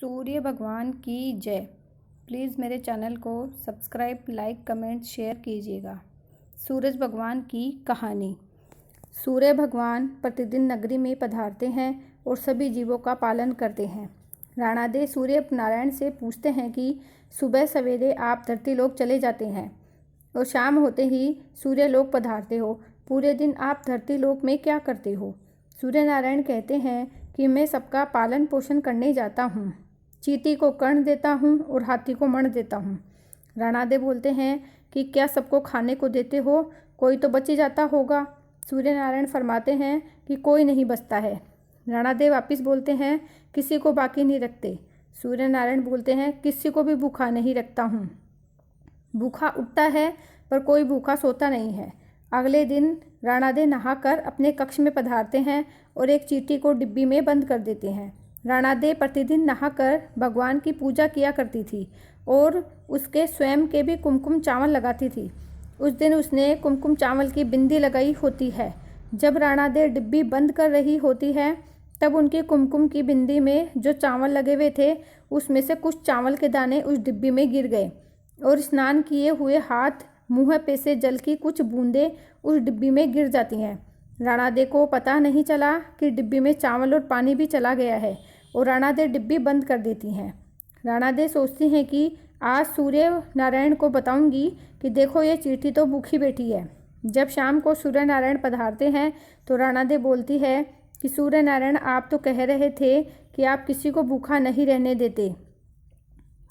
सूर्य भगवान की जय। प्लीज़ मेरे चैनल को सब्सक्राइब, लाइक, कमेंट, शेयर कीजिएगा। सूरज भगवान की कहानी। सूर्य भगवान प्रतिदिन नगरी में पधारते हैं और सभी जीवों का पालन करते हैं। राणादेव सूर्य नारायण से पूछते हैं कि सुबह सवेरे आप धरती लोक चले जाते हैं और शाम होते ही सूर्य लोक पधारते हो। पूरे दिन आप धरती लोक में क्या करते हो? सूर्य नारायण कहते हैं कि मैं सबका पालन पोषण करने जाता हूँ। चींटी को कर्ण देता हूँ और हाथी को मण देता हूँ। राणादेव बोलते हैं कि क्या सबको खाने को देते हो? कोई तो बच ही जाता होगा। सूर्य नारायण फरमाते हैं कि कोई नहीं बचता है। राणादेव वापिस बोलते हैं किसी को बाकी नहीं रखते। सूर्य नारायण बोलते हैं किसी को भी भूखा नहीं रखता हूँ। भूखा उठता है पर कोई भूखा सोता नहीं है। अगले दिन राणादेव नहाकर अपने कक्ष में पधारते हैं और एक चींटी को डिब्बी में बंद कर देते हैं। राणादेव प्रतिदिन नहाकर भगवान की पूजा किया करती थी और उसके स्वयं के भी कुमकुम चावल लगाती थी। उस दिन उसने कुमकुम चावल की बिंदी लगाई होती है। जब राणादेव डिब्बी बंद कर रही होती है तब उनकी कुमकुम की बिंदी में जो चावल लगे हुए थे उसमें से कुछ चावल के दाने उस डिब्बी में गिर गए और स्नान किए हुए हाथ, मुँह पे से जल की कुछ बूंदें उस डिब्बी में गिर जाती हैं। राणादेव को पता नहीं चला कि डिब्बी में चावल और पानी भी चला गया है और राणादेव डिब्बी बंद कर देती हैं। राणादेव सोचती हैं कि आज सूर्य नारायण को बताऊंगी कि देखो ये चींटी तो भूखी बैठी है। जब शाम को सूर्य नारायण पधारते हैं तो राणादेव बोलती है कि सूर्य नारायण आप तो कह रहे थे कि आप किसी को भूखा नहीं रहने देते।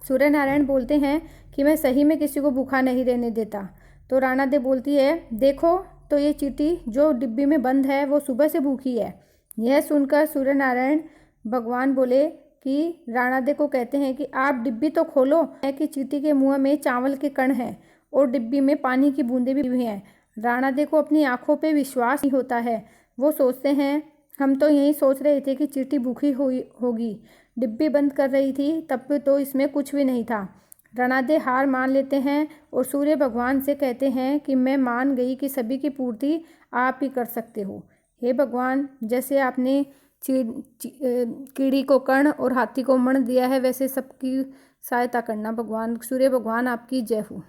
सूर्य नारायण बोलते हैं कि मैं सही में किसी को भूखा नहीं रहने देता। तो राणादेव बोलती है देखो तो ये चींटी जो डिब्बी में बंद है वो सुबह से भूखी है। यह सुनकर सूर्य नारायण भगवान बोले कि राणादेव को कहते हैं कि आप डिब्बी तो खोलो है कि चींटी के मुंह में चावल के कण हैं और डिब्बी में पानी की बूंदें भी हैं। राणादेव को अपनी आंखों पे विश्वास नहीं होता है। वो सोचते हैं हम तो यही सोच रहे थे कि चींटी भूखी होगी, डिब्बी बंद कर रही थी तब तो इसमें कुछ भी नहीं था। राणादेव हार मान लेते हैं और सूर्य भगवान से कहते हैं कि मैं मान गई कि सभी की पूर्ति आप ही कर सकते हो। हे भगवान, जैसे आपने कीड़ी को कर्ण और हाथी को मण दिया है वैसे सबकी सहायता करना। भगवान सूर्य भगवान आपकी जय हो।